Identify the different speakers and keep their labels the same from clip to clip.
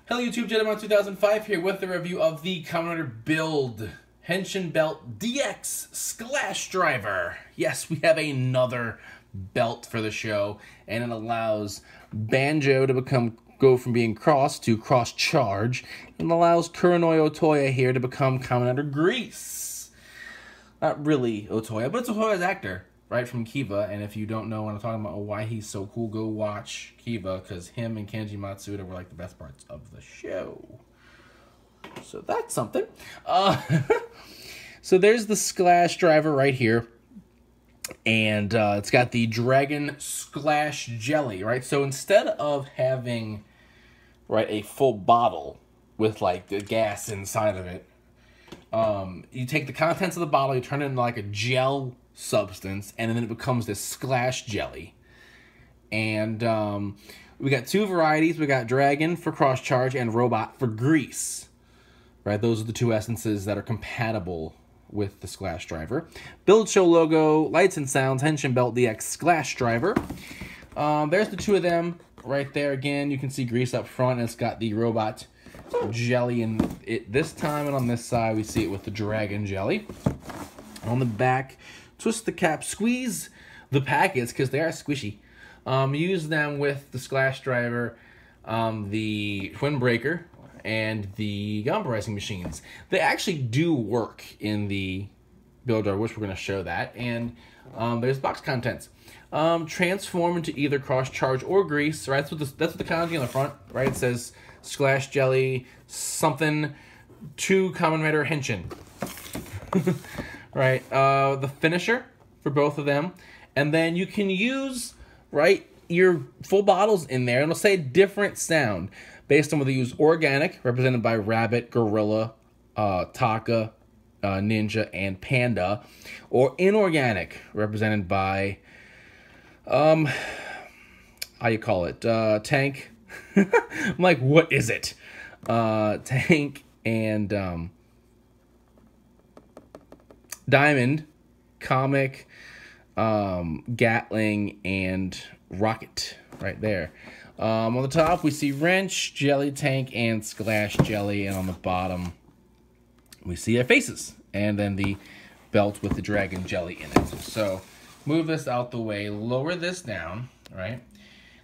Speaker 1: Hello YouTube, Gentleman 2005 here with the review of the Kamen build Henshin Belt DX Sclash Driver. Yes, we have another belt for the show, and it allows Banjo to go from being cross to cross charge, and allows Kuronoi Otoya here to become Kamen Grease. Not really Otoya, but it's Otoya's actor, right, from Kiva. And if you don't know what I'm talking about, why he's so cool, go watch Kiva, because him and Kenji Matsuda were like the best parts of the show. So that's something. So there's the Sclash driver right here, and it's got the Dragon Sclash Jelly, right? So instead of having, right, a full bottle with like the gas inside of it, you take the contents of the bottle, you turn it into like a gel substance, and then it becomes this Sclash jelly. And we got two varieties. We got Dragon for cross charge and Robot for grease, right? Those are the two essences that are compatible with the Sclash driver. Build show logo, lights and sounds, Henshin Belt DX Sclash driver. There's the two of them right there. Again, you can see grease up front, and it's got the Robot jelly in it this time, and on this side we see it with the Dragon jelly. On the back, twist the cap, squeeze the packets because they are squishy. Use them with the Sclash driver, the Twin Breaker, and the Gamba Rising machines. They actually do work in the builder, which we're going to show that. And there's box contents. Transform into either cross charge or grease. Right, that's what the kanji on the front. Right, it says Sclash jelly something to Kamen Rider Henshin. Right, the finisher for both of them, and then you can use, right, your full bottles in there, and it'll say a different sound based on whether you use organic, represented by Rabbit, Gorilla, Taka, Ninja, and Panda, or inorganic, represented by, how you call it, Tank. I'm like, what is it? Tank and Diamond, Comic, Gatling, and Rocket right there. On the top, we see Wrench, Jelly Tank, and Sclash Jelly. And on the bottom, we see their faces. And then the belt with the Dragon Jelly in it. So, move this out the way. Lower this down, right?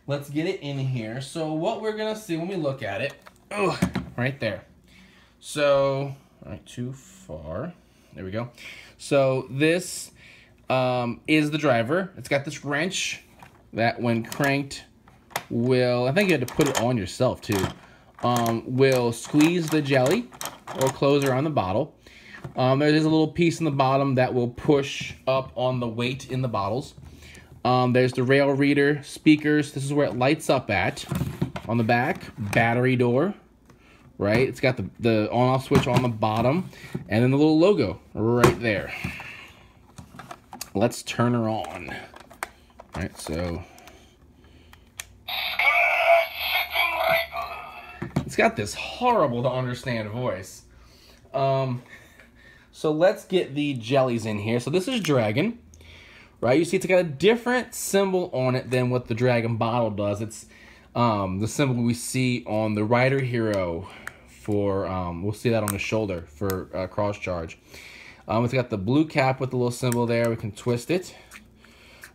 Speaker 1: Let's get it in here. So, what we're going to see when we look at it, oh, right there. So, right, too far. There we go. So, this is the driver. It's got this wrench that when cranked will, I think you had to put it on yourself too, will squeeze the jelly or close around the bottle. There's a little piece in the bottom that will push up on the weight in the bottles. There's the rail reader, speakers. This is where it lights up at. On the back, battery door, right? It's got the on-off switch on the bottom, and then the little logo right there. Let's turn her on. All right, so it's got this horrible to understand voice. So let's get the jellies in here. So this is Dragon, right? You see it's got a different symbol on it than what the Dragon bottle does. It's the symbol we see on the Rider Hero for, we'll see that on the shoulder for cross charge. It's got the blue cap with the little symbol there. We can twist it.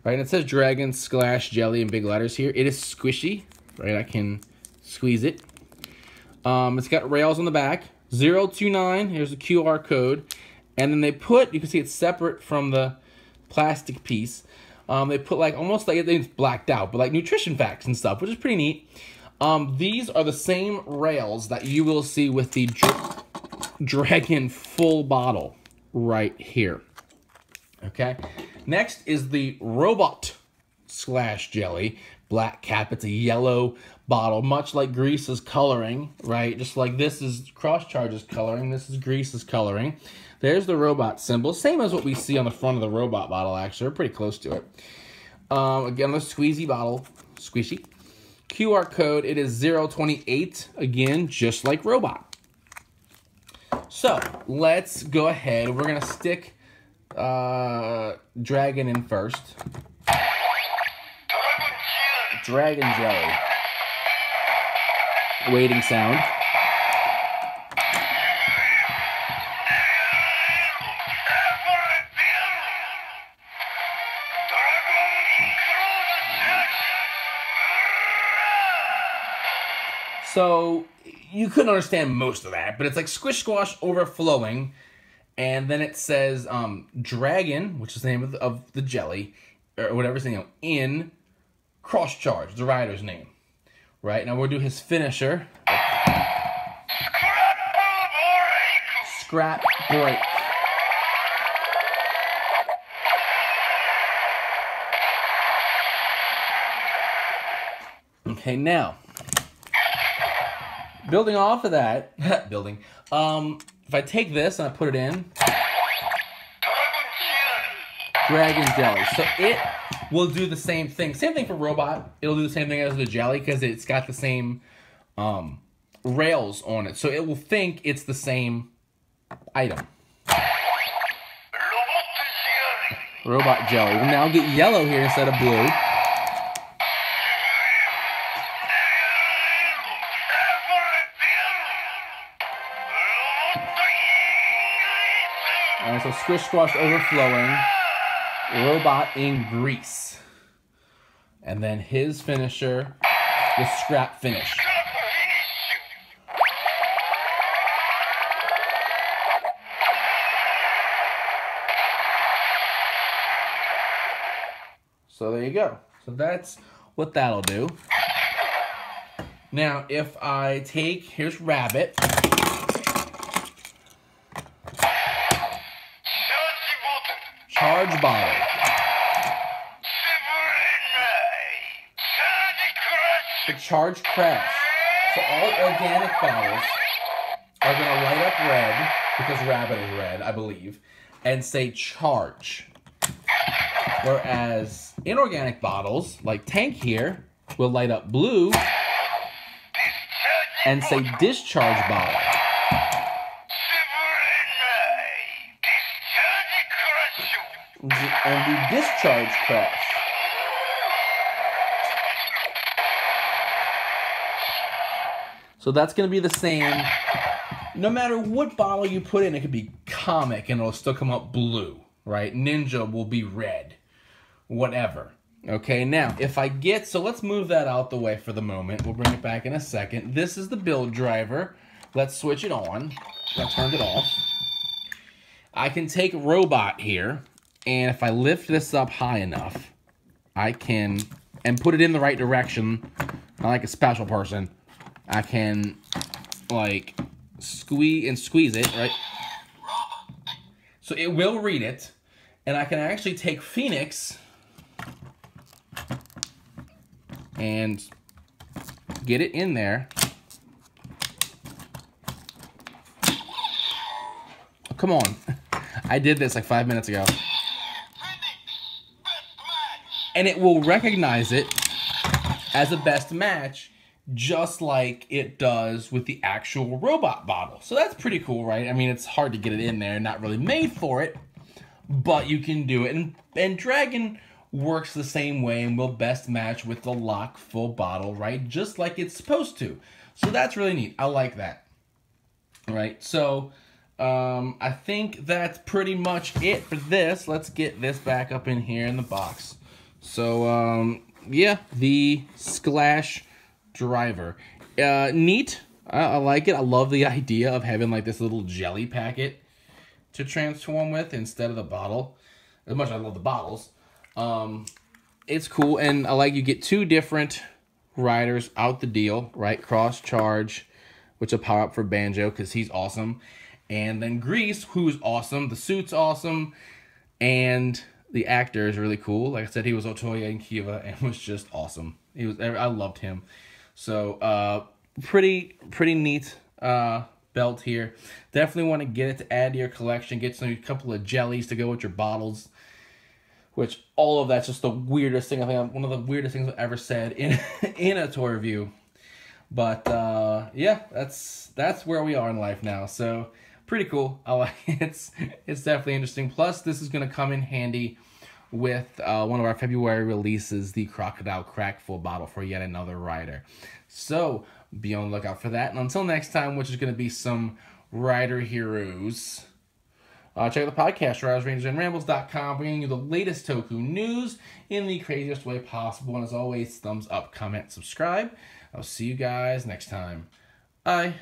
Speaker 1: Right, and it says Dragon Sclash Jelly in big letters here. It is squishy, right? I can squeeze it. It's got rails on the back. 029, here's the QR code. And then they put, you can see it's separate from the plastic piece. They put like, almost like it's blacked out, but like nutrition facts and stuff, which is pretty neat. These are the same rails that you will see with the Dragon full bottle right here. Okay, next is the Robot Sclash Jelly. Black cap, it's a yellow bottle, much like Grease's coloring, right? Just like this is Cross Charge's coloring, this is Grease's coloring. There's the Robot symbol, same as what we see on the front of the Robot bottle, actually. We're pretty close to it. Again, the squeezy bottle, squishy. QR code, it is 028, again, just like Robot. So, let's go ahead. We're going to stick Dragon in first. Dragon Jelly. waiting sound. So you couldn't understand most of that, but it's like Squish Squash overflowing, and then it says Dragon, which is the name of the jelly, or whatever's the name, in Cross Charge, the rider's name. Right, now we'll do his finisher. Scrap Break. Okay, now, building off of that, if I take this and I put it in, Dragon Jelly. So it will do the same thing. Same thing for Robot. It'll do the same thing as the jelly because it's got the same rails on it. So it will think it's the same item. Robot Jelly. We'll now get yellow here instead of blue. Alright, so Squish Squash overflowing. Robot in Grease. And then his finisher, the Scrap Finish. So there you go. So that's what that'll do. Now, if I take, here's Rabbit. Charge Bottle. The Charge Crash. So all organic bottles are going to light up red, because Rabbit is red, I believe, and say Charge. Whereas inorganic bottles, like Tank here, will light up blue and say Discharge Bottle. And the Discharge Crash. So that's going to be the same. No matter what bottle you put in, it could be Comic and it'll still come up blue, right? Ninja will be red. Whatever. Okay, now, if I get... So let's move that out the way for the moment. We'll bring it back in a second. This is the build driver. Let's switch it on. I turned it off. I can take Robot here. And if I lift this up high enough, I can, and put it in the right direction, not like a special person, I can, like, squeeze it, right? So it will read it, and I can actually take Phoenix and get it in there. Oh, come on. I did this like 5 minutes ago. And it will recognize it as a best match, just like it does with the actual Robot bottle. So that's pretty cool, right? I mean, it's hard to get it in there, not really made for it, but you can do it. And Dragon works the same way and will best match with the lock full bottle, right? Just like it's supposed to. So that's really neat. I like that. Right? So I think that's pretty much it for this. Let's get this back up in here in the box. So, yeah, the Sclash driver. Neat. I like it. I love the idea of having, like, this little jelly packet to transform with instead of the bottle. As much as I love the bottles. It's cool, and I like you get two different riders out the deal, right? Cross Charge, which will power up for Banjo, because he's awesome. And then Grease, who's awesome. The suit's awesome. And... the actor is really cool. Like I said, he was Otoya and Kiva and was just awesome. I loved him. So, pretty neat belt here. Definitely want to get it to add to your collection. Get a couple of jellies to go with your bottles. Which, all of that's just the weirdest thing. I think one of the weirdest things I've ever said in a toy review. But, yeah, that's where we are in life now. So... pretty cool. I like it. It's definitely interesting. Plus, this is going to come in handy with one of our February releases, the Crocodile Crack full bottle for yet another rider. So, be on the lookout for that. And until next time, which is going to be some Rider Heroes, check out the podcast, RidersRangersandRambles.com, bringing you the latest Toku news in the craziest way possible. And as always, thumbs up, comment, subscribe. I'll see you guys next time. Bye.